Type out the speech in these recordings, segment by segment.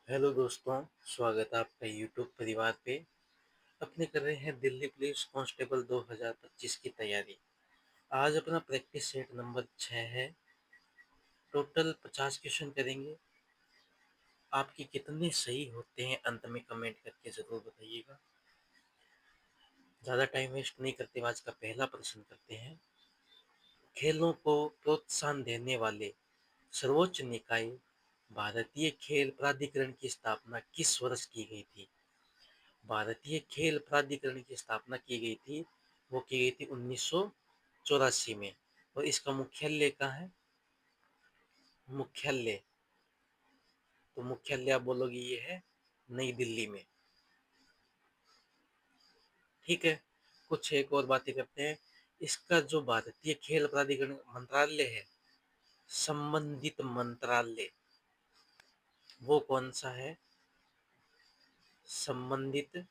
Hello दोस्तों, स्वागत है आपका यूट्यूब परिवार पे। अपने कर रहे हैं दिल्ली पुलिस कांस्टेबल 2025 की तैयारी। आज अपना प्रैक्टिस सेट नंबर 6 है। टोटल 50 क्वेश्चन करेंगे। आपके कितने सही होते हैं अंत में कमेंट करके ज़रूर बताइएगा। ज़्यादा टाइम वेस्ट नहीं करते हुए आज का पहला प्रश्न करते हैं। खेलों को प्रोत्साहन देने वाले सर्वोच्च निकाय भारतीय खेल प्राधिकरण की स्थापना किस वर्ष की गई थी? भारतीय खेल प्राधिकरण की स्थापना की गई थी, वो की गई थी 1984 में। और इसका मुख्यालय कहाँ है? मुख्यालय, तो मुख्यालय आप बोलोगे ये है नई दिल्ली में। ठीक है, कुछ एक और बातें करते हैं। इसका जो भारतीय खेल प्राधिकरण मंत्रालय है, संबंधित मंत्रालय, वो कौन सा है? संबंधित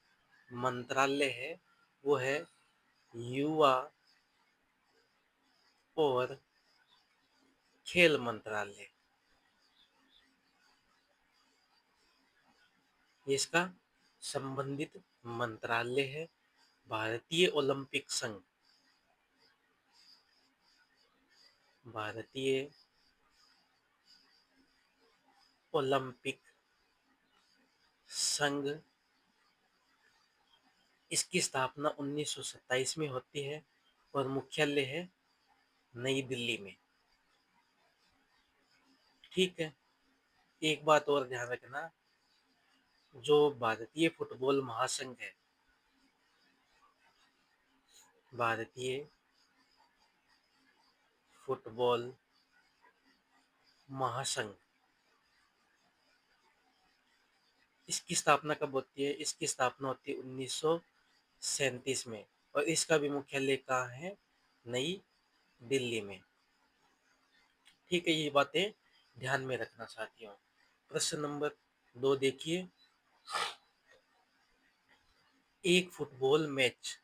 मंत्रालय है वो है युवा और खेल मंत्रालय। ये इसका संबंधित मंत्रालय है। भारतीय ओलंपिक संघ, भारतीय ओलंपिक संघ, इसकी स्थापना 1927 में होती है और मुख्यालय है नई दिल्ली में। ठीक है, एक बात और ध्यान रखना, जो भारतीय फुटबॉल महासंघ है, भारतीय फुटबॉल महासंघ, इसकी स्थापना कब होती है? इसकी स्थापना होती है 1937 में और इसका भी मुख्यालय कहाँ है? नई दिल्ली में। ठीक है, ये बातें ध्यान में रखना साथियों। प्रश्न नंबर 2 देखिए। एक फुटबॉल मैच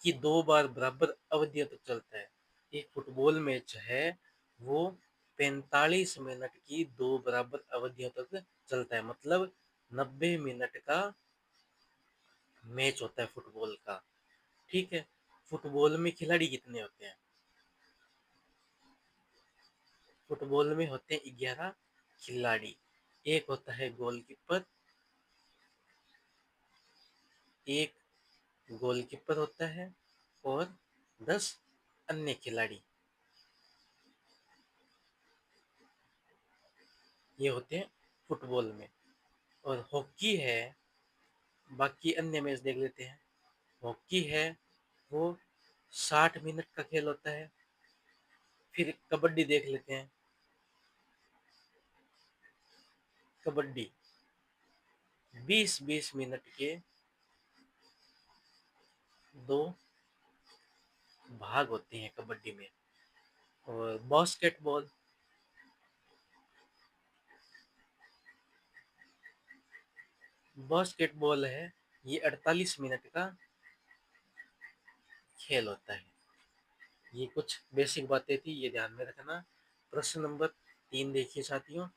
की 2 बार बराबर अवधियों तक चलता है। एक फुटबॉल मैच है वो 45 मिनट की 2 बराबर अवधियों तक चलता है, मतलब 90 मिनट का मैच होता है फुटबॉल का। ठीक है, फुटबॉल में खिलाड़ी कितने होते हैं? फुटबॉल में होते हैं 11 खिलाड़ी। एक होता है गोलकीपर, एक गोलकीपर होता है और 10 अन्य खिलाड़ी, ये होते हैं फुटबॉल में। और हॉकी है, बाकी अन्य मैच देख लेते हैं। हॉकी है वो 60 मिनट का खेल होता है। फिर कबड्डी देख लेते हैं। कबड्डी 20-20 मिनट के 2 भाग होते हैं कबड्डी में। और बास्केटबॉल, बास्केटबॉल है ये 48 मिनट का खेल होता है। ये कुछ बेसिक बातें थी, ये ध्यान में रखना। प्रश्न नंबर 3 देखिए साथियों।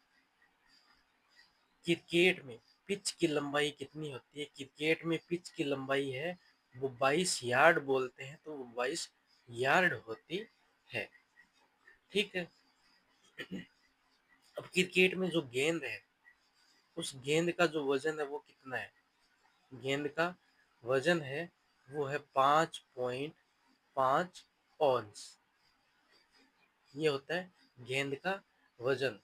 क्रिकेट में पिच की लंबाई कितनी होती है? क्रिकेट में पिच की लंबाई है वो 22 यार्ड बोलते हैं, तो वो 22 यार्ड होती है। ठीक है, अब क्रिकेट में जो गेंद है, उस गेंद का जो वजन है वो कितना है? गेंद का वजन है वो है 5.5 ऑन्स। ये होता है गेंद का वजन।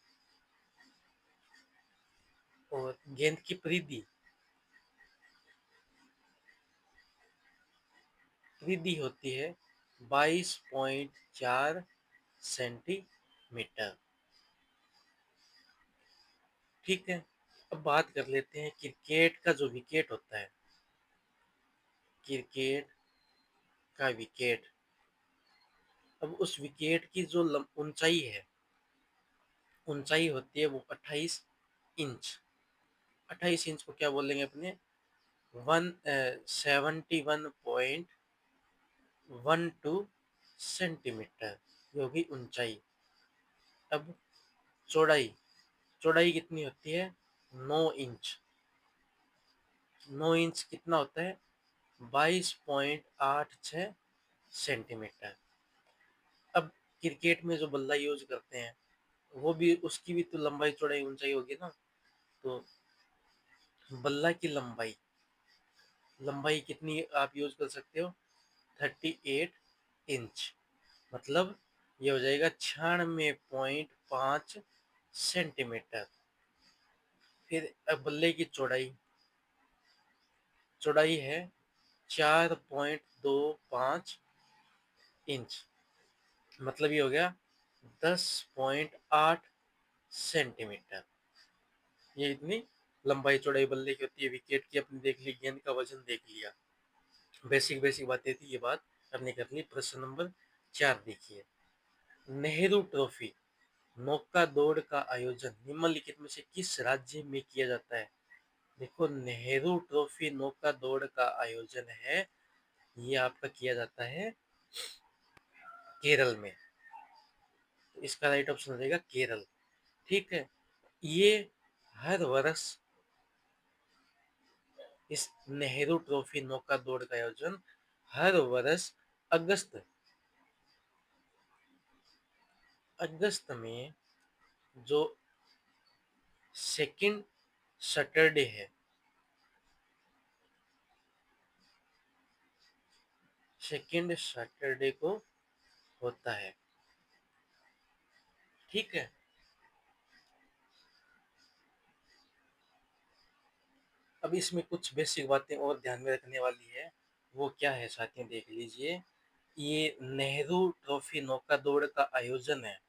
और गेंद की परिधि, परिधि होती है 22.4 सेंटीमीटर। ठीक है, अब बात कर लेते हैं क्रिकेट का जो विकेट होता है। क्रिकेट का विकेट, अब उस विकेट की जो ऊंचाई है, ऊंचाई होती है वो 28 इंच। 28 इंच को क्या बोलेंगे अपने? 71.12 सेंटीमीटर, ये होगी ऊंचाई। अब चौड़ाई, चौड़ाई कितनी होती है? 9 इंच। 9 इंच कितना होता है? 22.86 सेंटीमीटर। अब क्रिकेट में जो बल्ला यूज करते हैं वो भी, उसकी भी तो लंबाई चौड़ाई ऊंचाई होगी ना। तो बल्ला की लंबाई लंबाई कितनी आप यूज कर सकते हो? 38 इंच। मतलब ये हो जाएगा 96.5 सेंटीमीटर। फिर अब बल्ले की चौड़ाई चौड़ाई है 4.25 इंच। मतलब ये हो गया 10.8 सेंटीमीटर। ये इतनी लंबाई चौड़ाई बल्ले की होती है। विकेट की अपनी देख ली, गेंद का वजन देख लिया, बेसिक बेसिक बातें थी, ये बात हमने कर ली। प्रश्न नंबर 4 देखिए। नेहरू ट्रॉफी नौका दौड़ का आयोजन निम्नलिखित में से किस राज्य में किया जाता है? देखो, नेहरू ट्रॉफी नौका दौड़ का आयोजन है, ये आपका किया जाता है केरल में। तो इसका राइट ऑप्शन हो जाएगा केरल। ठीक है। ये हर वर्ष इस नेहरू ट्रॉफी नौका दौड़ का आयोजन हर वर्ष अगस्त अगस्त में जो सेकंड सैटरडे है, सेकंड सैटरडे को होता है। ठीक है। अब इसमें कुछ बेसिक बातें और ध्यान में रखने वाली है। वो क्या है साथियों, देख लीजिए। ये नेहरू ट्रॉफी नौका दौड़ का आयोजन है,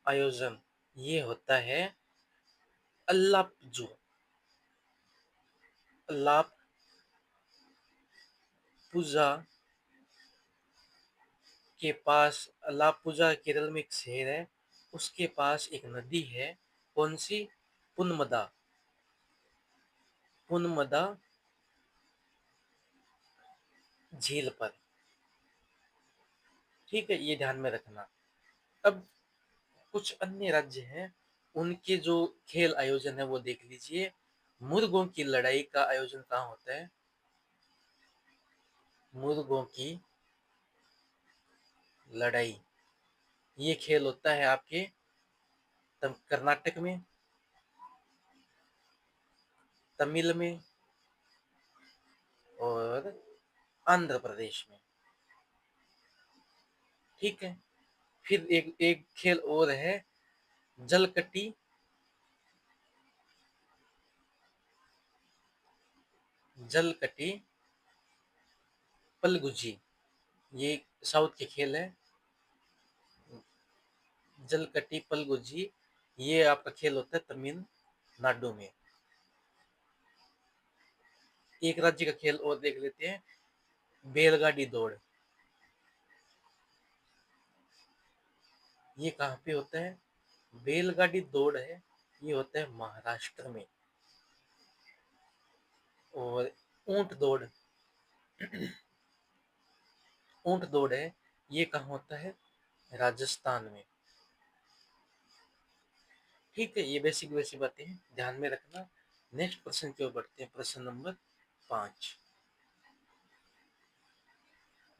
आयोजन ये होता है अल्लापजू अलापुजा के पास। अलापुजा केरल में एक शहर है, उसके पास एक नदी है। कौन सी? पुनमदा। पुनमदा झील पर। ठीक है, ये ध्यान में रखना। अब कुछ अन्य राज्य हैं, उनके जो खेल आयोजन है वो देख लीजिए। मुर्गों की लड़ाई का आयोजन कहाँ होता है? मुर्गों की लड़ाई ये खेल होता है आपके कर्नाटक में, तमिल में और आंध्र प्रदेश में। ठीक है। फिर एक एक खेल और है, जलकटी जलकटी पलगुजी। ये साउथ के खेल है, जलकटी पलगुजी। ये आपका खेल होता है तमिलनाडु में। एक राज्य का खेल और देख लेते हैं, बैलगाड़ी दौड़। ये कहाँ पे होता है? बैलगाड़ी दौड़ है, ये होता है महाराष्ट्र में। और ऊंट दौड़, ऊंट दौड़ है, ये कहाँ होता है? राजस्थान में। ठीक है, ये बेसिक बेसिक बातें हैं, ध्यान में रखना। नेक्स्ट प्रश्न की ओर बढ़ते हैं। प्रश्न नंबर 5।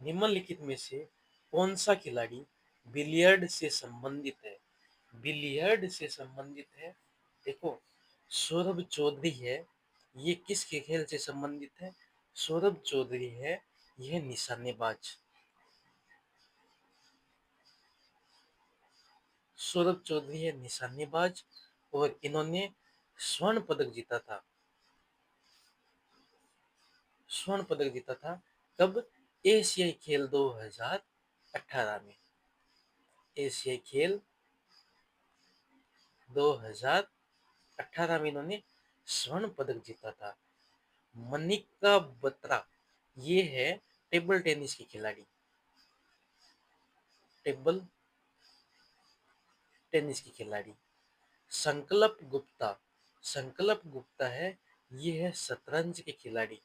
निम्नलिखित में से कौन सा खिलाड़ी बिलियर्ड से संबंधित है? बिलियर्ड से संबंधित है। देखो, सौरभ चौधरी है, ये किसके खेल से संबंधित है? सौरभ चौधरी है, यह निशानेबाज। सौरभ चौधरी है निशानेबाज, और इन्होंने स्वर्ण पदक जीता था। स्वर्ण पदक जीता था कब? एशियाई खेल 2018 में। एशियाई खेल 2018 में इन्होंने स्वर्ण पदक जीता था। मनिका बत्रा, ये है टेबल टेनिस की खिलाड़ी। टेबल टेनिस की खिलाड़ी। संकल्प गुप्ता, संकल्प गुप्ता है, ये है शतरंज के खिलाड़ी।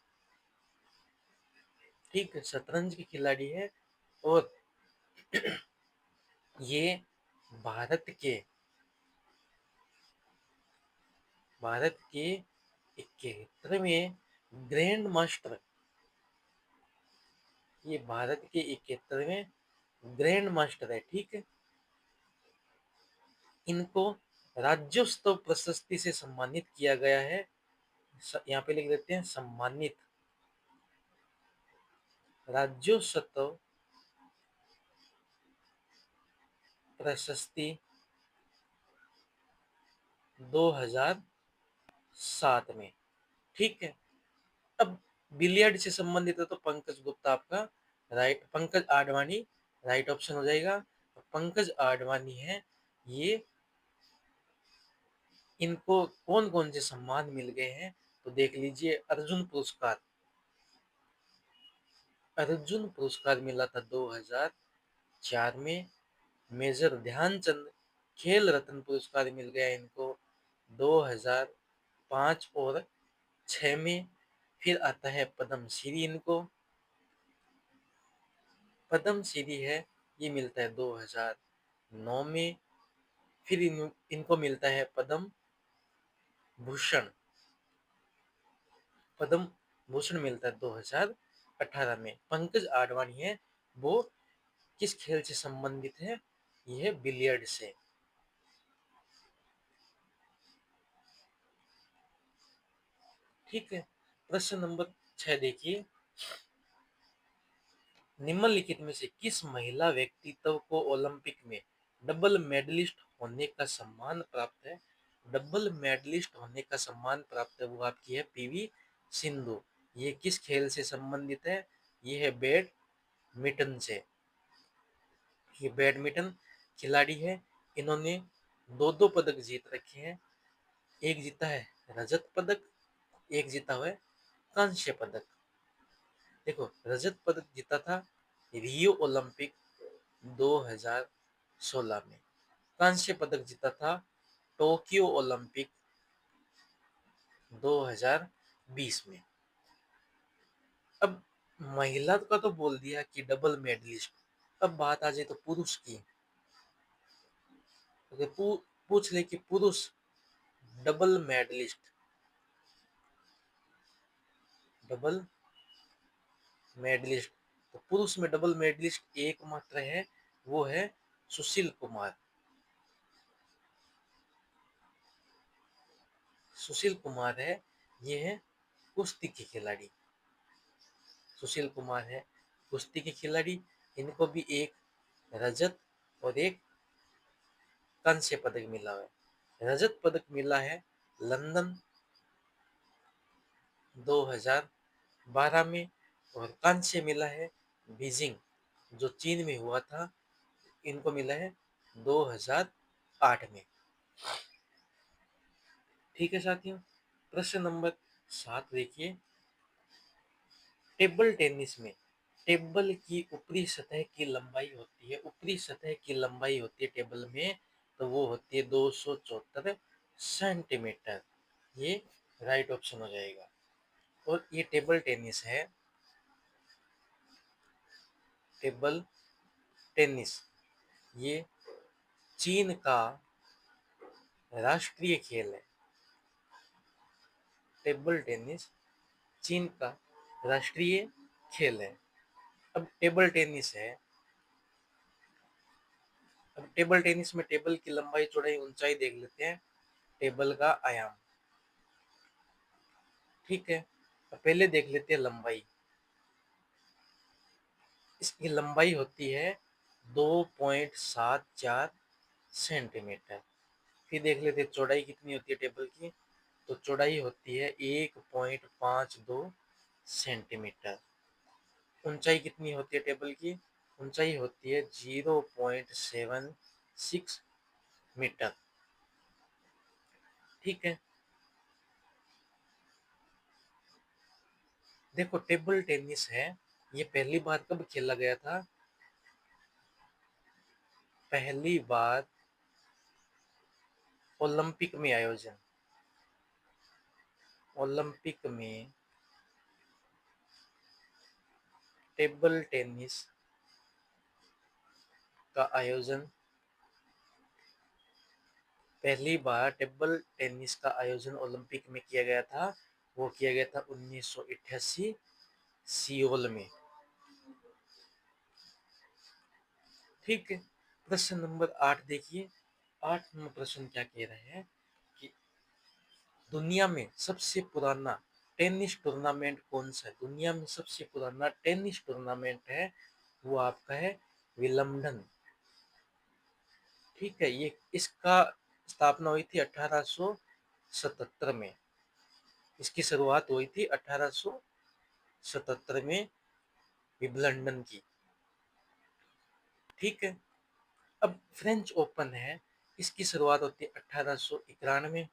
ठीक है, शतरंज की खिलाड़ी है। और ये भारत के भारत के 71वें ग्रैंड मास्टर, ये भारत के 71वें ग्रैंड मास्टर है, ठीक है। इनको राज्योत्सव प्रशस्ति से सम्मानित किया गया है। यहाँ पे लिख देते हैं सम्मानित, राज्योत्सव प्रशस्ति 2007 में, ठीक है। अब बिलियर्ड से संबंधित है तो पंकज गुप्ता आपका right, Pankaj Advani right option हो जाएगा। पंकज आडवाणी है ये, इनको कौन कौन से सम्मान मिल गए हैं तो देख लीजिए। अर्जुन पुरस्कार, अर्जुन पुरस्कार मिला था 2004 में। मेजर ध्यानचंद खेल रत्न पुरस्कार मिल गया इनको 2005 और 6 में। फिर आता है पद्म श्री, इनको पद्म श्री है ये मिलता है 2009 में। फिर इनको मिलता है पद्म भूषण, पद्म भूषण मिलता है 2018 में। पंकज आडवाणी है वो किस खेल से संबंधित है, यह बिलियर्ड से। ठीक है, प्रश्न नंबर 6 देखिए। निम्नलिखित में से किस महिला व्यक्तित्व को ओलंपिक में डबल मेडलिस्ट होने का सम्मान प्राप्त है। डबल मेडलिस्ट होने का सम्मान प्राप्त है वो आपकी है पीवी सिंधु। ये किस खेल से संबंधित है, ये है बैडमिंटन से। ये बैडमिंटन खिलाड़ी है, इन्होंने दो दो पदक जीत रखे हैं। एक जीता है रजत पदक, एक जीता हुआ है कांस्य पदक। देखो रजत पदक जीता था रियो ओलंपिक 2016 में, कांस्य पदक जीता था टोक्यो ओलंपिक 2020 में। अब महिला का तो बोल दिया कि डबल मेडलिस्ट, अब बात आ जाए तो पुरुष की, तो पूछ ले कि पुरुष डबल मेडलिस्ट, डबल मेडलिस्ट, तो पुरुष में डबल मेडलिस्ट एकमात्र है वो है सुशील कुमार। सुशील कुमार है, ये है कुश्ती के खिलाड़ी। सुशील कुमार है कुश्ती के खिलाड़ी, इनको भी एक रजत और एक कांस्य पदक मिला है। रजत पदक मिला है लंदन 2012 में, और कांस्य मिला है बीजिंग जो चीन में हुआ था, इनको मिला है 2008 में। ठीक है साथियों, प्रश्न नंबर 7 देखिए। टेबल टेनिस में टेबल की ऊपरी सतह की लंबाई होती है, ऊपरी सतह की लंबाई होती है टेबल में, तो वो होती है 274 सेंटीमीटर। ये राइट ऑप्शन हो जाएगा। और ये टेबल टेनिस है, टेबल टेनिस ये चीन का राष्ट्रीय खेल है। टेबल टेनिस चीन का राष्ट्रीय खेल है। अब टेबल टेनिस है, अब टेबल टेनिस में टेबल की लंबाई चौड़ाई ऊंचाई देख लेते हैं, टेबल का आयाम। ठीक है, अब पहले देख लेते हैं लंबाई। इसकी लंबाई होती है 2.74 सेंटीमीटर। फिर देख लेते हैं चौड़ाई कितनी होती है टेबल की, तो चौड़ाई होती है 1.52 सेंटीमीटर। ऊंचाई कितनी होती है टेबल की, ऊंचाई होती है 0.76 मीटर। ठीक है, देखो टेबल टेनिस है, ये पहली बार कब खेला गया था, पहली बार ओलंपिक में आयोजन, ओलंपिक में टेबल टेनिस का आयोजन पहली बार टेबल टेनिस का आयोजन ओलंपिक में किया गया था, वो किया गया था 1988 सियोल में। ठीक है, प्रश्न नंबर 8 देखिए। 8 नंबर प्रश्न क्या कह रहे हैं कि दुनिया में सबसे पुराना टेनिस टूर्नामेंट कौन सा है? दुनिया में सबसे पुराना टेनिस टूर्नामेंट है वो आपका है विलम्बडन। ठीक है, ये इसका स्थापना हुई थी 1877 में। इसकी शुरुआत हुई थी 1877 में विबलंडन की। ठीक है, अब फ्रेंच ओपन है, इसकी शुरुआत होती है 1891।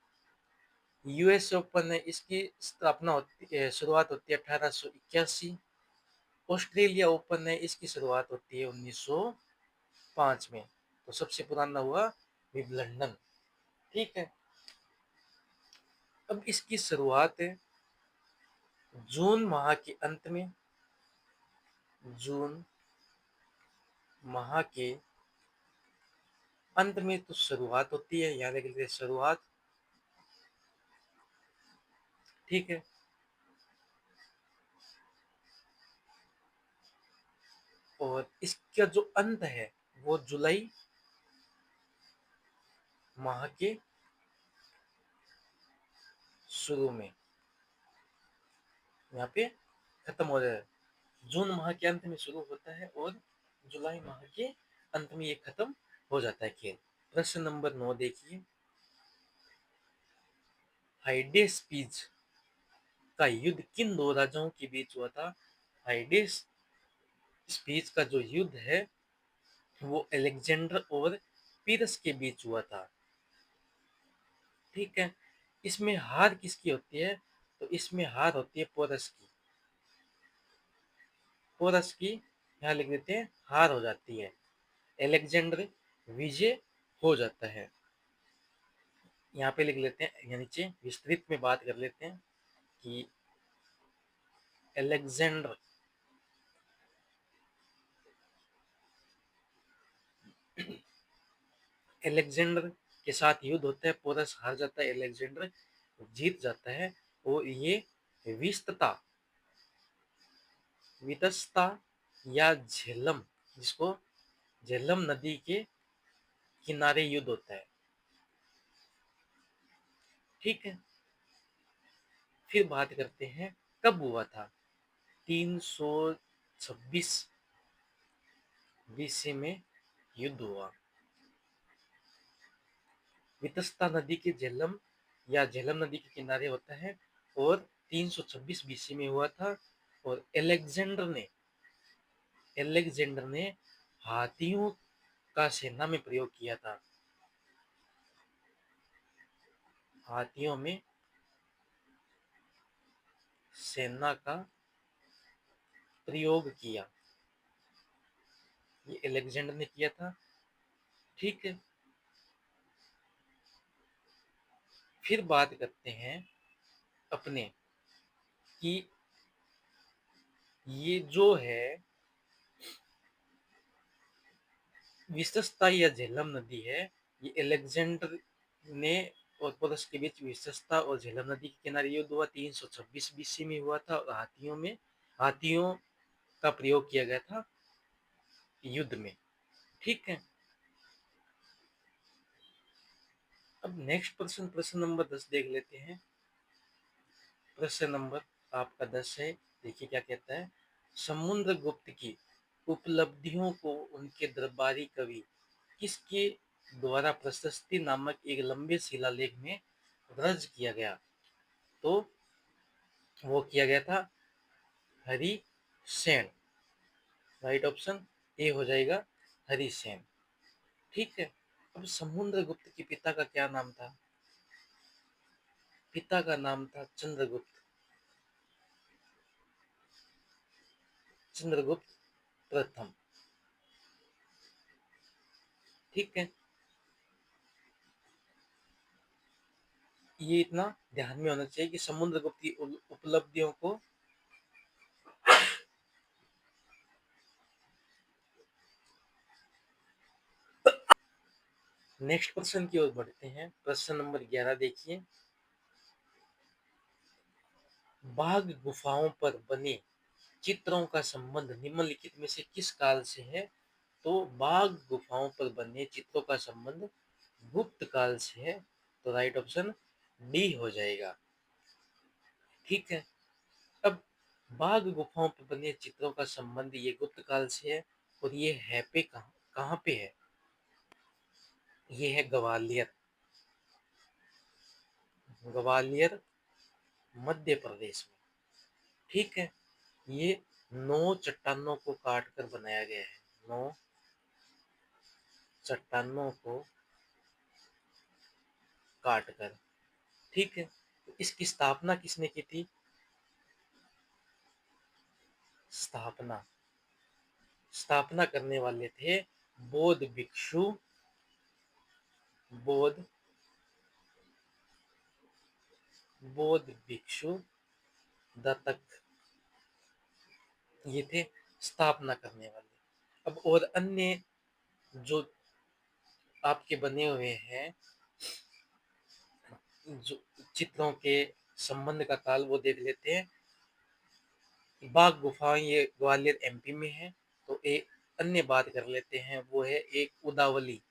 यूएस ओपन है, इसकी स्थापना होती है, शुरुआत होती है 1881। ऑस्ट्रेलिया ओपन है, इसकी शुरुआत होती है 1905 में। तो सबसे पुराना हुआ विबलंडन। ठीक है, अब इसकी शुरुआत है जून माह के अंत में। जून माह के अंत में तो शुरुआत होती है, यहाँ लिख लेते हैं शुरुआत। ठीक है, और इसका जो अंत है वो जुलाई माह के शुरू में यहाँ पे खत्म हो जाए। जून माह के अंत में शुरू होता है और जुलाई माह के अंत में ये खत्म हो जाता है खेल। प्रश्न नंबर 9 देखिए। हाइडेस्पीज का युद्ध किन दो राजाओं के बीच हुआ था? हाइडेस्पीज का जो युद्ध है वो अलेक्जेंडर और पीरस के बीच हुआ था। ठीक है, इसमें हार किसकी होती है? तो इसमें हार होती है पोरस की। पोरस की यहाँ लिख देते हैं हार हो जाती है, अलेक्जेंडर विजय हो जाता है। यहाँ पे लिख लेते हैं, यहाँ नीचे विस्तृत में बात कर लेते हैं कि अलेक्जेंडर अलेक्जेंडर के साथ युद्ध होता है, पोरस हार जाता है, अलेक्जेंडर जीत जाता है। और ये विस्तता वितस्ता या झेलम, जिसको झेलम नदी के किनारे युद्ध होता है। ठीक है, फिर बात करते हैं कब हुआ था। 326 बीसी में युद्ध हुआ। वितस्ता नदी के झेलम या झेलम नदी के किनारे होता है और 326 बीसी में हुआ था। और एलेक्जेंडर ने हाथियों का सेना में प्रयोग किया था। हाथियों में सेना का प्रयोग किया, ये एलेक्जेंडर ने किया था। ठीक है, फिर बात करते हैं अपने कि ये जो है विशेषता या झेलम नदी है, ये एलेक्जेंडर ने और पोरस के बीच विशेषता और झेलम नदी के किनारे युद्ध हुआ 326 बीसी में हुआ था। और हाथियों का प्रयोग किया गया था युद्ध में। ठीक है, अब नेक्स्ट प्रश्न नंबर 10 देख लेते हैं। प्रश्न नंबर आपका 10 है, देखिए क्या कहता है। समुद्रगुप्त की उपलब्धियों को उनके दरबारी कवि किसके द्वारा प्रशस्ति नामक एक लंबे शिलालेख में दर्ज किया गया? तो वो किया गया था हरिसेन। राइट ऑप्शन ए हो जाएगा हरिसेन। ठीक है, अब समुद्रगुप्त के पिता का क्या नाम था? पिता का नाम था चंद्रगुप्त। चंद्रगुप्त प्रथम। ठीक है, ये इतना ध्यान में होना चाहिए कि समुद्रगुप्त की उपलब्धियों को नेक्स्ट प्रश्न की ओर बढ़ते हैं। प्रश्न नंबर 11 देखिए। बाघ गुफाओं पर बने चित्रों का संबंध निम्नलिखित में से किस काल से है? तो बाघ गुफाओं पर बने चित्रों का संबंध गुप्त काल से है, तो राइट ऑप्शन डी हो जाएगा। ठीक है। अब बाघ गुफाओं पर बने चित्रों का संबंध ये गुप्त काल से है, और ये है पे कहाँ पे है? ये है ग्वालियर, ग्वालियर मध्य प्रदेश में। ठीक है। ये 9 चट्टानों को काट कर बनाया गया है, 9 चट्टानों को काट कर। ठीक है। तो इसकी स्थापना किसने की थी? स्थापना स्थापना करने वाले थे बौद्ध भिक्षु, बौद्ध बौद्ध भिक्षु दत्तक, ये थे स्थापना करने वाले। अब और अन्य जो आपके बने हुए हैं जो चित्रों के संबंध का काल, वो देख लेते हैं। बाघ गुफाएं ये ग्वालियर एमपी में है, तो एक अन्य बात कर लेते हैं, वो है एक उदावली।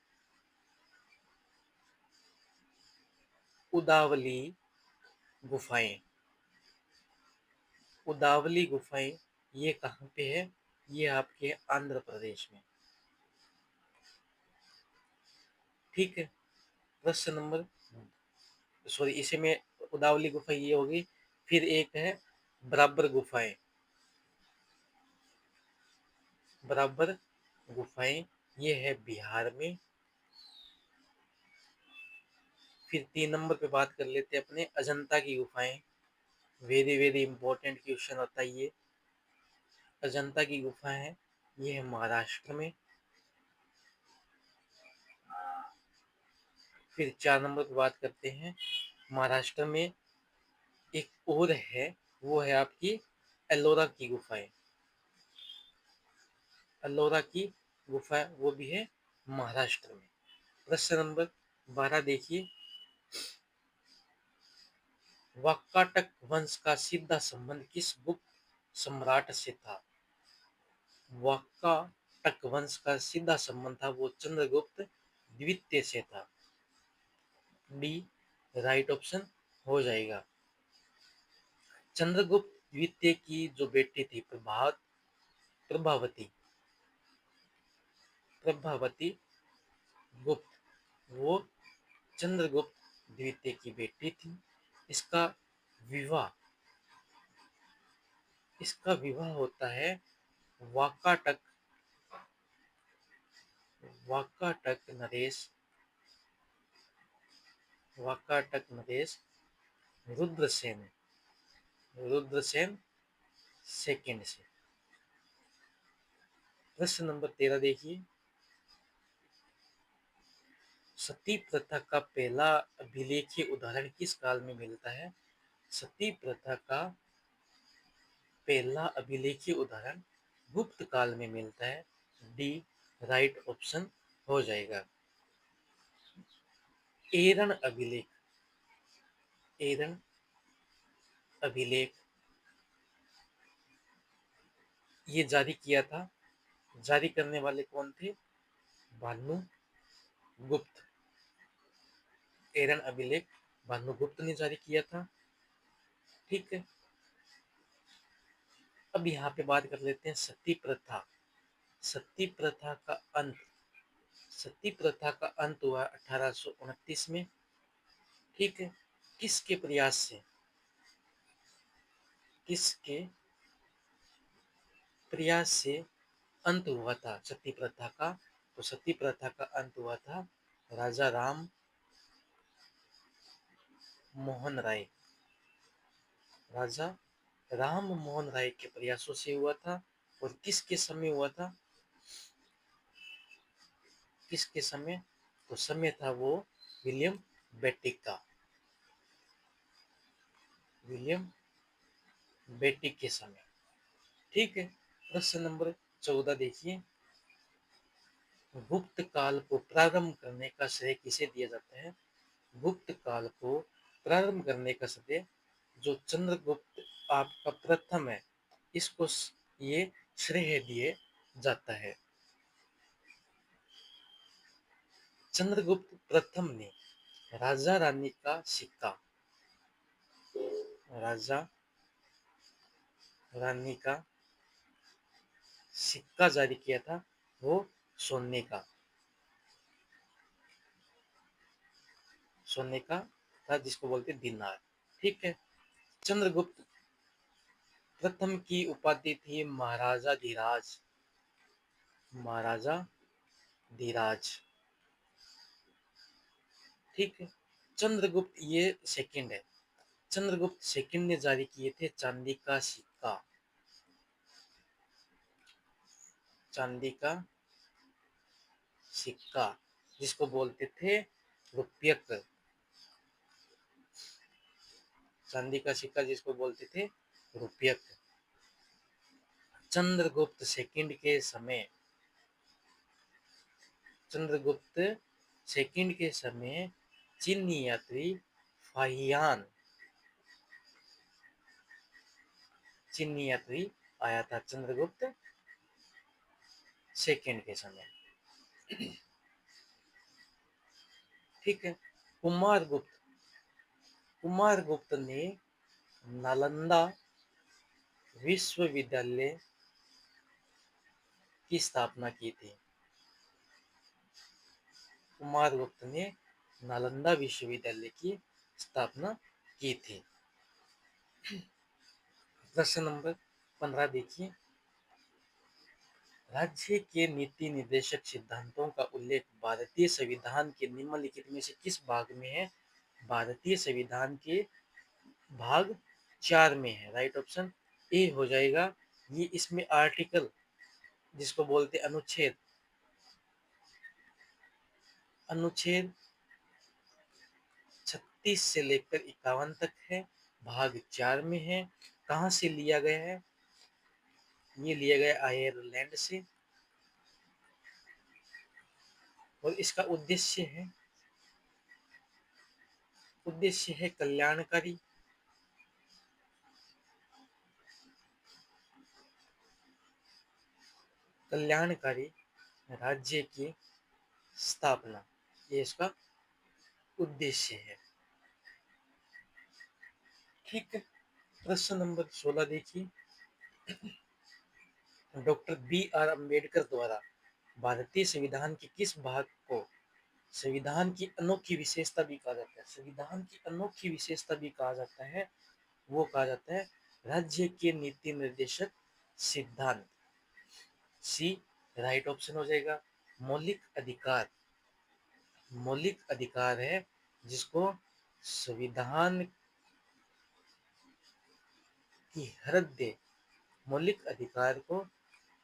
उदावली गुफाएं, उदावली गुफाएं ये कहाँ पे है? ये आपके आंध्र प्रदेश में। ठीक है। प्रश्न नंबर, सॉरी इसे में उदावली गुफा ये होगी। फिर एक है बराबर गुफाएं, बराबर गुफाएं ये है बिहार में। फिर 3 नंबर पे बात कर लेते हैं अपने अजंता की गुफाएं। वेरी वेरी इंपॉर्टेंट क्वेश्चन होता है ये। अजंता की गुफा है, ये है महाराष्ट्र में। फिर 4 नंबर पे बात करते हैं महाराष्ट्र में एक और है, वो है आपकी एलोरा की गुफाएं। एलोरा की गुफा वो भी है महाराष्ट्र में। प्रश्न नंबर 12 देखिए। वाकाटक वंश का सीधा संबंध किस गुप्त सम्राट से था? वाकाटक वंश का सीधा संबंध था वो चंद्रगुप्त द्वितीय से था। डी राइट ऑप्शन हो जाएगा। चंद्रगुप्त द्वितीय की जो बेटी थी प्रभावती प्रभावती गुप्त, वो चंद्रगुप्त द्वितीय की बेटी थी। इसका विवाह इसका विवाह होता है वाकाटक वाकाटक नरेश वाकाटक नरेश रुद्रसेन रुद्रसेन सेकंड से। प्रश्न नंबर 13 देखिए। सती प्रथा का पहला अभिलेखीय उदाहरण किस काल में मिलता है? सती प्रथा का पहला अभिलेखीय उदाहरण गुप्त काल में मिलता है। डी राइट ऑप्शन हो जाएगा। एरन अभिलेख एरन अभिलेख ये जारी किया था। जारी करने वाले कौन थे? भानु गुप्त। एरन अभिलेख भानुगुप्त ने जारी किया था। ठीक है। अब यहाँ पे बात कर लेते हैं सती प्रथा। सती प्रथा का अंत सती प्रथा का अंत हुआ 1829 में। ठीक है। किसके प्रयास से किसके प्रयास से अंत हुआ था सती प्रथा का? तो सती प्रथा का अंत हुआ था राजा राम मोहन राय राजा राम मोहन राय के प्रयासों से हुआ था। और किसके समय हुआ था? किसके समय? तो समय था वो विलियम बेटिक का। विलियम बेटिक के समय। ठीक है। प्रश्न नंबर 14 देखिए। गुप्त काल को प्रारंभ करने का श्रेय किसे दिया जाता है? गुप्त काल को प्रारंभ करने का श्रेय जो चंद्रगुप्त आपका प्रथम है, इसको ये श्रेय दिए जाता है। चंद्रगुप्त प्रथम ने राजा रानी का सिक्का, राजा रानी का सिक्का जारी किया था, वो सोने का था, जिसको बोलते दिनार। ठीक है। चंद्रगुप्त प्रथम की उपाधि थी महाराजा धीराज, महाराजा धीराज। ठीक है। चंद्रगुप्त ये सेकंड है। चंद्रगुप्त सेकंड ने जारी किए थे चांदी का सिक्का, चांदी का सिक्का, जिसको बोलते थे रुपयक, चांदी का सिक्का जिसको बोलते थे रुपयक। चंद्रगुप्त सेकंड के समय, चंद्रगुप्त सेकंड के समय चीनी यात्री फाहियान, चीनी यात्री आया था चंद्रगुप्त सेकंड के समय। ठीक है। कुमारगुप्त, कुमारगुप्त ने नालंदा विश्वविद्यालय की स्थापना की थी। कुमारगुप्त ने नालंदा विश्वविद्यालय की स्थापना की थी। प्रश्न नंबर 15 देखिए। राज्य के नीति निर्देशक सिद्धांतों का उल्लेख भारतीय संविधान के निम्नलिखित में से किस भाग में है? भारतीय संविधान के भाग 4 में है। राइट ऑप्शन ए हो जाएगा। ये इसमें आर्टिकल जिसको बोलते अनुच्छेद, अनुच्छेद 36 से लेकर 51 तक है, भाग 4 में है। कहाँ से लिया गया है? ये लिया गया आयरलैंड से, और इसका उद्देश्य है कल्याणकारी, कल्याणकारी राज्य की स्थापना, ये इसका उद्देश्य है। ठीक है। प्रश्न नंबर 16 देखिए। डॉक्टर बी आर अम्बेडकर द्वारा भारतीय संविधान के किस भाग को संविधान की अनोखी विशेषता भी कहा जाता है? संविधान की अनोखी विशेषता भी कहा जाता है, वो कहा जाता है राज्य के नीति निर्देशक सिद्धांत। सी राइट ऑप्शन हो जाएगा। मौलिक अधिकार, मौलिक अधिकार है जिसको संविधान की हृदय, मौलिक अधिकार को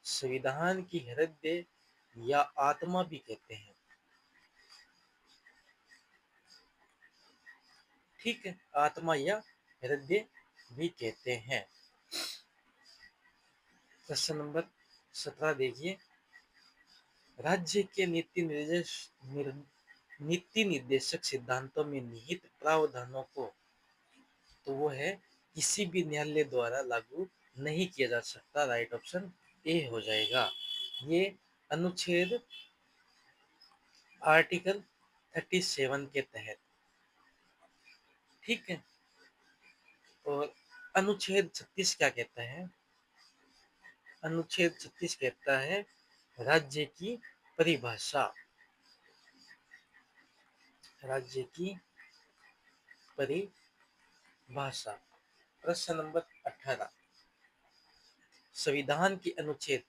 संविधान की हृदय या आत्मा भी कहते हैं। ठीक है। आत्मा या हृदय भी कहते हैं। प्रश्न नंबर 17 देखिए। राज्य के नीति निर्देशक सिद्धांतों में निहित प्रावधानों को, तो वो है किसी भी न्यायालय द्वारा लागू नहीं किया जा सकता। राइट ऑप्शन ए हो जाएगा। ये अनुच्छेद आर्टिकल 37 के तहत। ठीक है। और अनुच्छेद 36 क्या कहता है? अनुच्छेद 36 कहता है राज्य की परिभाषा, राज्य की परिभाषा। प्रश्न नंबर 18। संविधान के अनुच्छेद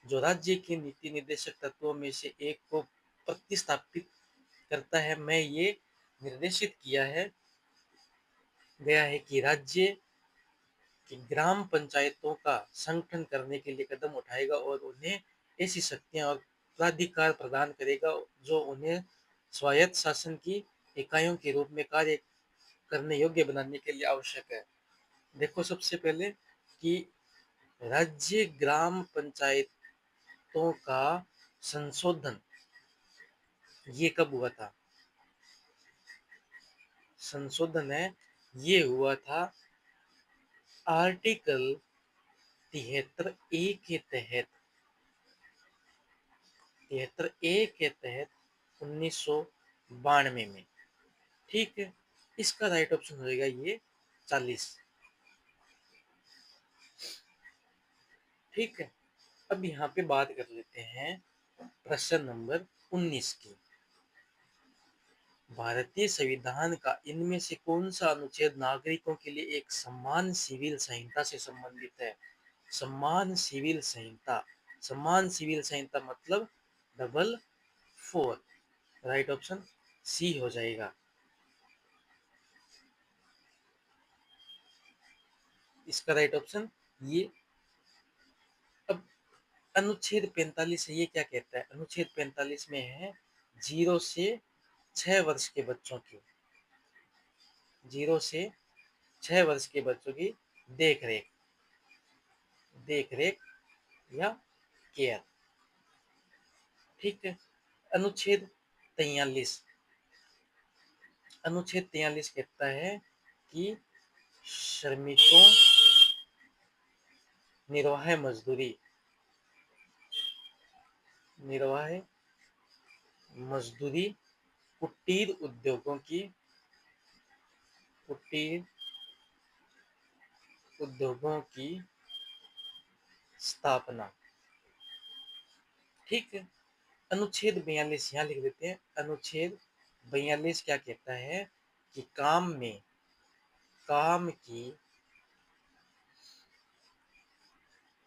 जो राज्य के नीति निर्देशक तत्वों में से एक को प्रतिस्थापित करता है, मैं ये निर्देशित किया है गया है कि राज्य की ग्राम पंचायतों का संगठन करने के लिए कदम उठाएगा और उन्हें ऐसी शक्तियां और प्राधिकार प्रदान करेगा जो उन्हें स्वायत्त शासन की इकाइयों के रूप में कार्य करने योग्य बनाने के लिए आवश्यक है। देखो, सबसे पहले कि राज्य ग्राम पंचायतों का संशोधन ये कब हुआ था? संशोधन है, ये हुआ था आर्टिकल 73A के तहत, 73A के तहत 1992 में। ठीक है, इसका राइट ऑप्शन हो जाएगा ये 40। ठीक है, अब यहाँ पे बात कर लेते हैं प्रश्न नंबर 19 की। भारतीय संविधान का इनमें से कौन सा अनुच्छेद नागरिकों के लिए एक समान सिविल संहिता से संबंधित है? समान सिविल संहिता, समान सिविल संहिता मतलब 444। राइट ऑप्शन सी हो जाएगा। इसका राइट ऑप्शन ये। अब अनुच्छेद 45 से ये क्या कहता है? अनुच्छेद 45 में है 0 से 6 वर्ष के बच्चों की, 0 से 6 वर्ष के बच्चों की देख रेख, देख रेख या केयर। ठीक है, अनुच्छेद 43, अनुच्छेद 43 कहता है कि श्रमिकों निर्वाह मजदूरी, निर्वाह मजदूरी कुटीर उद्योगों की, कुटीर उद्योगों की स्थापना। ठीक है, अनुच्छेद 42 यहाँ लिख देते हैं। अनुच्छेद 42 क्या कहता है कि काम की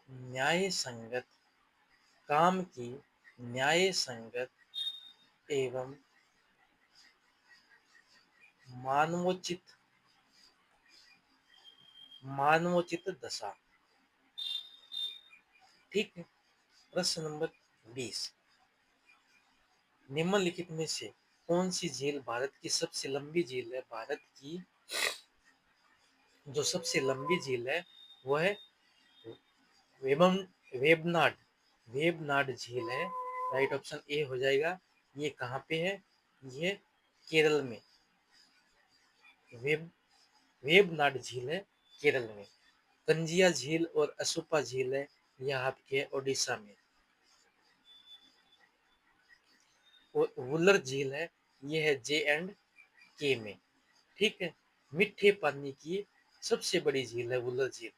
न्याय संगत, काम की न्याय संगत एवं मानवोचित, मानवोचित दशा। ठीक है, प्रश्न नंबर 20, निम्नलिखित में से कौन सी झील भारत की सबसे लंबी झील है? भारत की जो सबसे लंबी झील है वो है वेबम वेबनाड, वेबनाड झील है। राइट ऑप्शन ए हो जाएगा। ये कहाँ पे है? ये केरल में, वेब वेबनाड झील है केरल में। कंजिया झील और असुपा झील है यह आपके ओडिशा में। और वुलर झील है, ये है J&K में। ठीक है, मीठे पानी की सबसे बड़ी झील है वुलर झील,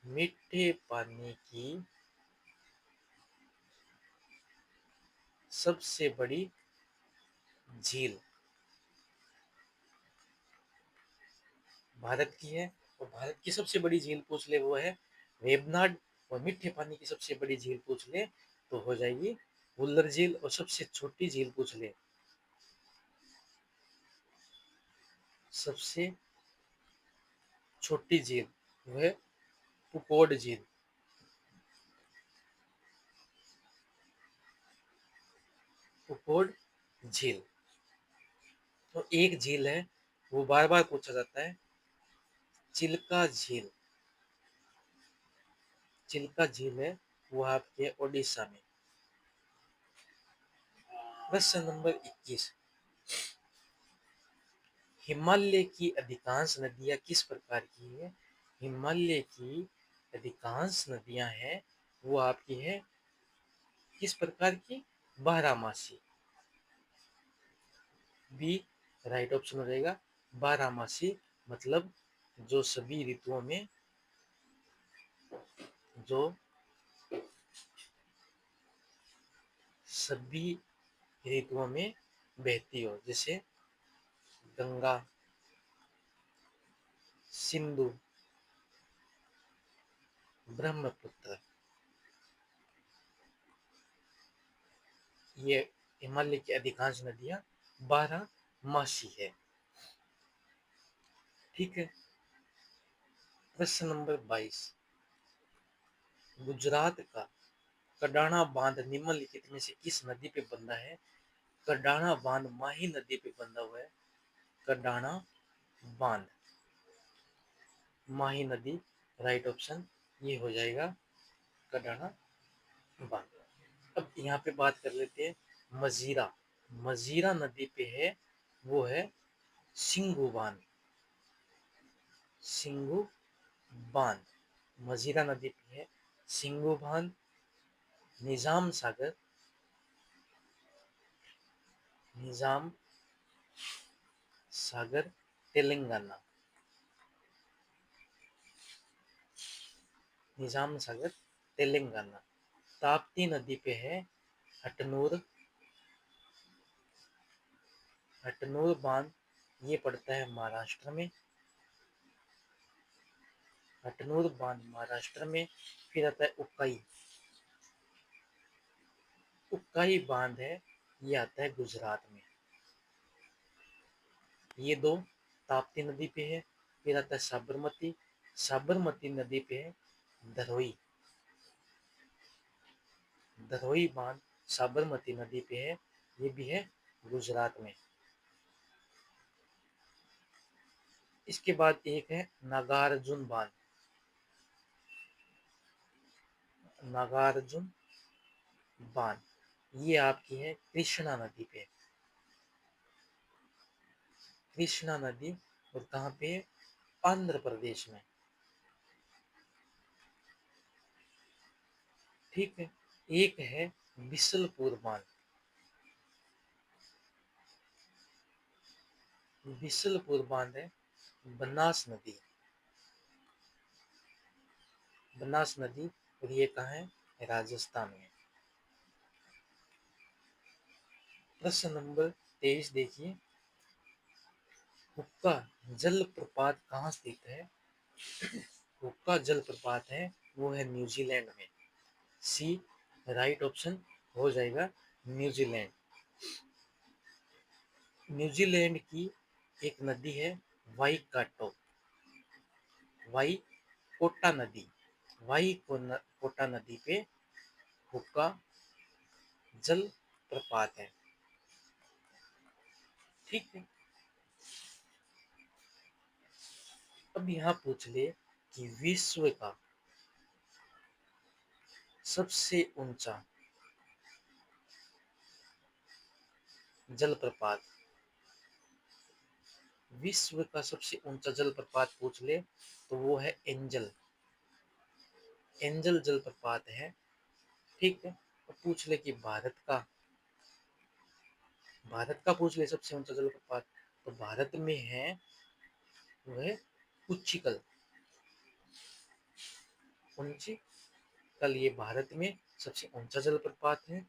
मीठे पानी की सबसे बड़ी झील भारत की है। और भारत की सबसे बड़ी झील पूछ ले वो है वेबनाड, और मीठे पानी की सबसे बड़ी झील पूछ ले तो हो जाएगी वुलर झील, और सबसे छोटी झील पूछ ले, सबसे छोटी झील वो है पुकोड झील, पुकोड झील। तो एक झील है वो बार बार पूछा जाता है, चिल्का झील, चिल्का झील है वो आपके ओडिशा में। प्रश्न नंबर 21, हिमालय की अधिकांश नदियां किस प्रकार की है? हिमालय की अधिकांश नदियां हैं वो आपकी है किस प्रकार की? बारहमासी। बी राइट ऑप्शन हो जाएगा। बारहमासी मतलब जो सभी ऋतुओं में, जो सभी ऋतुओं में बहती हो, जैसे गंगा, सिंधु, ब्रह्मपुत्र। ये हिमालय की अधिकांश नदियां 12 मासी है। ठीक है, प्रश्न नंबर 22, गुजरात का कडाना बांध निम्नलिखित में से किस नदी पे बंधा है? कडाना बांध माही नदी पे बंधा हुआ है। कडाना बांध माही नदी, राइट ऑप्शन ये हो जाएगा कडाना बांध। अब यहाँ पे बात कर लेते हैं मजीरा, मजीरा नदी पे है, वो है सिंगू बांध, सिंगू बांध। मजीरा नदी पे है सिंगू बांध। निजाम सागर, निजाम सागर तेलंगाना, निजाम सागर तेलंगाना। ताप्ती नदी पे है हटनूर, हटनूर बांध, ये पड़ता है महाराष्ट्र में, हटनूर बांध महाराष्ट्र में। फिर आता है उक्काई, उक्काई बांध है, ये आता है गुजरात में। ये दो ताप्ती नदी पे है। फिर आता है साबरमती, साबरमती नदी पे है धरोई, धरोई बांध साबरमती नदी पे है, ये भी है गुजरात में। इसके बाद एक है नागार्जुन बांध, नागार्जुन बांध, ये आपकी है कृष्णा नदी पे, कृष्णा नदी। और कहाँ पे है? आंध्र प्रदेश में। ठीक है। एक है बिसलपुर बांध, बिसलपुर बांध है बनास नदी, बनास नदी। और ये कहाँ है? राजस्थान में। प्रश्न नंबर 23 देखिए, हुक्का जलप्रपात कहाँ स्थित है? हुक्का जलप्रपात है, वो है न्यूजीलैंड में। सी राइट ऑप्शन हो जाएगा, न्यूजीलैंड। न्यूजीलैंड की एक नदी है वाईकाटो, वाई कोटा नदी, कोटा नदी पे हुक्का जल प्रपात है। ठीक है। अब यहाँ पूछ ले कि विश्व का सबसे ऊंचा जलप्रपात, विश्व का सबसे ऊंचा जलप्रपात पूछ ले तो वो है एंजल, एंजल जलप्रपात है। ठीक है। और पूछ ले कि भारत का पूछ ले सबसे ऊंचा जलप्रपात, तो भारत में है वो है उच्चीकल, उच्चीकल, ये भारत में सबसे ऊंचा जलप्रपात है।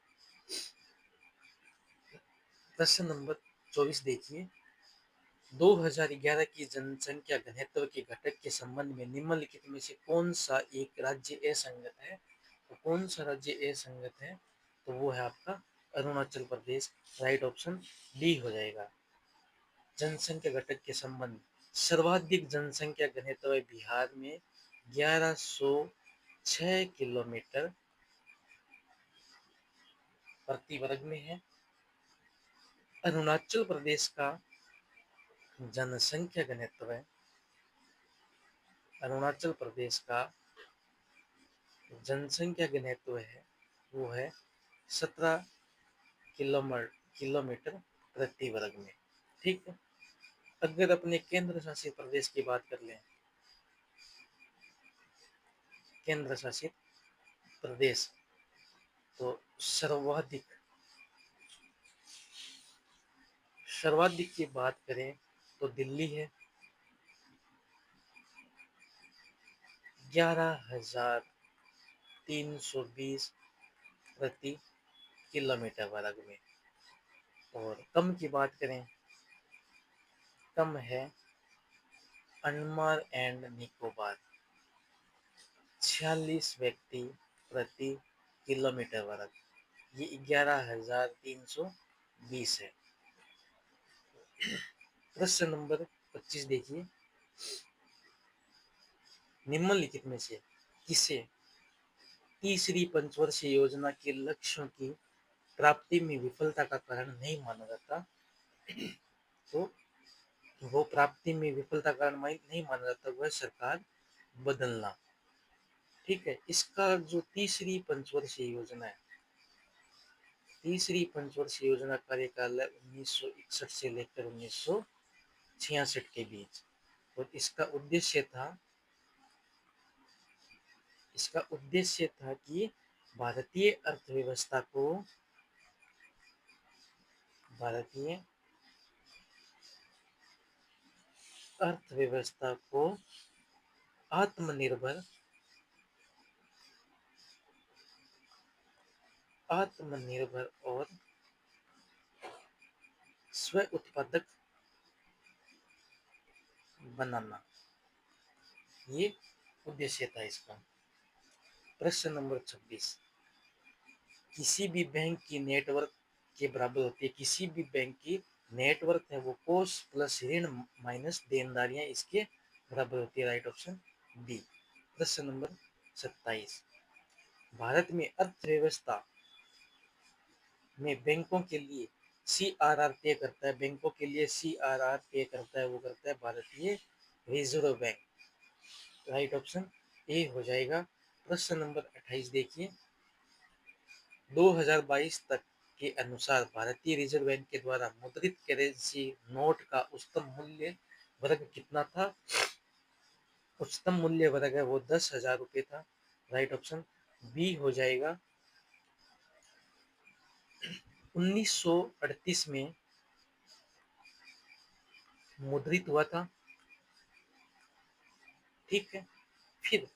प्रश्न नंबर 24 देखिए, 2011 की जनसंख्या घनत्व के घटक के संबंध में निम्नलिखित में से कौन सा एक राज्य असंगत है? तो कौन सा राज्य असंगत है? तो वो है आपका Arunachal Pradesh. Right option D हो जाएगा। जनसंख्या घटक के संबंध, सर्वाधिक जनसंख्या घनत्व बिहार में 1106 किलोमीटर प्रति वर्ग में है। अरुणाचल प्रदेश का जनसंख्या घनत्व है, अरुणाचल प्रदेश का जनसंख्या घनत्व है वो है 17 किलोमीटर प्रति वर्ग में। ठीक है। अगर अपने केंद्र शासित प्रदेश की बात कर लें, केंद्र शासित प्रदेश, तो सर्वाधिक की बात करें तो दिल्ली है, 11,320 प्रति किलोमीटर वर्ग में। और कम की बात करें, कम है अंडमान एंड निकोबार, 46 व्यक्ति प्रति किलोमीटर वर्ग, ये 11,320 है। प्रश्न नंबर 25 देखिए, निम्नलिखित में से किसे तीसरी पंचवर्षीय योजना के लक्ष्यों की प्राप्ति में विफलता का कारण नहीं माना जाता? तो वो प्राप्ति में विफलता का कारण नहीं माना जाता, वह सरकार बदलना। ठीक है। इसका जो तीसरी पंचवर्षीय योजना है, तीसरी पंचवर्षीय योजना कार्यकाल 1961 से लेकर 1966 के बीच, और इसका उद्देश्य था कि भारतीय भारतीय अर्थव्यवस्था को आत्मनिर्भर और स्व उत्पादक बनाना, ये उद्देश्य था इसका। प्रश्न नंबर 26, किसी भी बैंक की नेटवर्क के बराबर होती है, किसी भी बैंक की नेटवर्क है वो कोष प्लस ऋण माइनस देनदारियां इसके बराबर होती है। Right option D. प्रश्न नंबर 27, भारत में अर्थव्यवस्था में बैंकों के लिए CRR पे करता है, बैंकों के लिए CRR पे करता है, वो करता है भारतीय reserve bank. Right option A हो जाएगा। प्रश्न नंबर 28 देखिए, 2022 तक के अनुसार भारतीय रिजर्व बैंक के द्वारा मुद्रित करेंसी नोट का उच्चतम मूल्य वर्ग कितना था? उच्चतम मूल्य वर्ग है वो 10,000 रुपये था। राइट ऑप्शन बी हो जाएगा। 1938 में मुद्रित हुआ था, ठीक है। फिर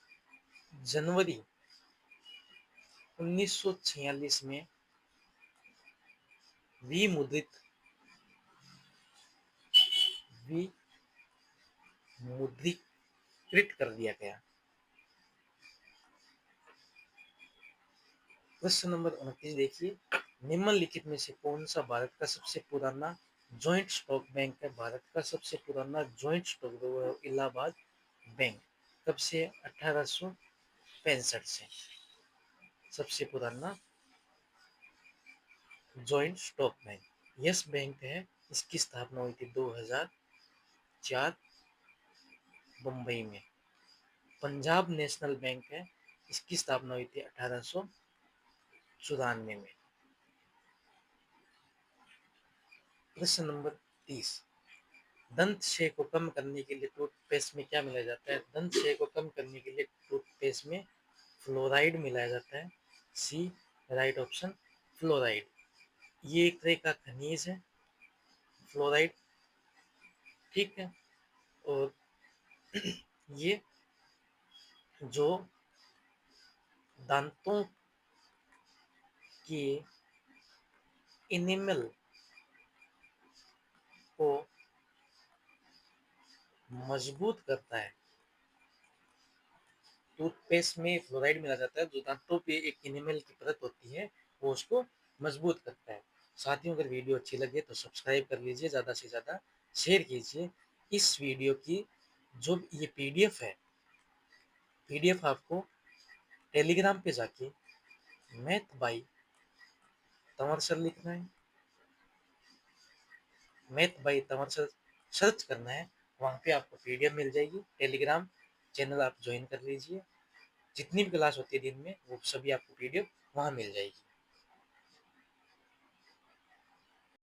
जनवरी 1946 में विमुद्रित विमुद्रीकृत कर दिया गया। प्रश्न नंबर 29 देखिए, निम्नलिखित में से कौन सा भारत का सबसे पुराना जॉइंट स्टॉक बैंक है? भारत का सबसे पुराना जॉइंट स्टॉक इलाहाबाद बैंक। कब से? 1865 से सबसे पुराना joint stock bank. Yes bank है, इसकी स्थापना हुई थी 2004 मुंबई में। पंजाब नेशनल बैंक है, इसकी स्थापना हुई थी 1894 में। प्रश्न नंबर 30, दंत क्षय को कम करने के लिए टूथपेस्ट में क्या मिलाया जाता है? दंत क्षय को कम करने के लिए टूथपेस्ट में फ्लोराइड मिलाया जाता है। सी राइट ऑप्शन, फ्लोराइड। ये एक तरह का खनिज है फ्लोराइड, ठीक है। और ये जो दांतों के इनेमल को मजबूत करता है। टूथपेस्ट में फ्लोराइड मिला जाता है, जो दांतों पे एक इनेमल की परत होती है वो उसको मजबूत करता है। साथियों, अगर वीडियो अच्छी लगे तो सब्सक्राइब कर लीजिए, ज़्यादा से ज़्यादा शेयर कीजिए। इस वीडियो की जो ये PDF है, PDF आपको टेलीग्राम पे जाके मैथ बाई तंवर सर लिखना है, math by Tanwar sir search करना है, वहाँ पे आपको PDF मिल जाएगी। टेलीग्राम चैनल आप ज्वाइन कर लीजिए, जितनी भी क्लास होती है दिन में वो सभी आपको PDF वहाँ मिल जाएगी।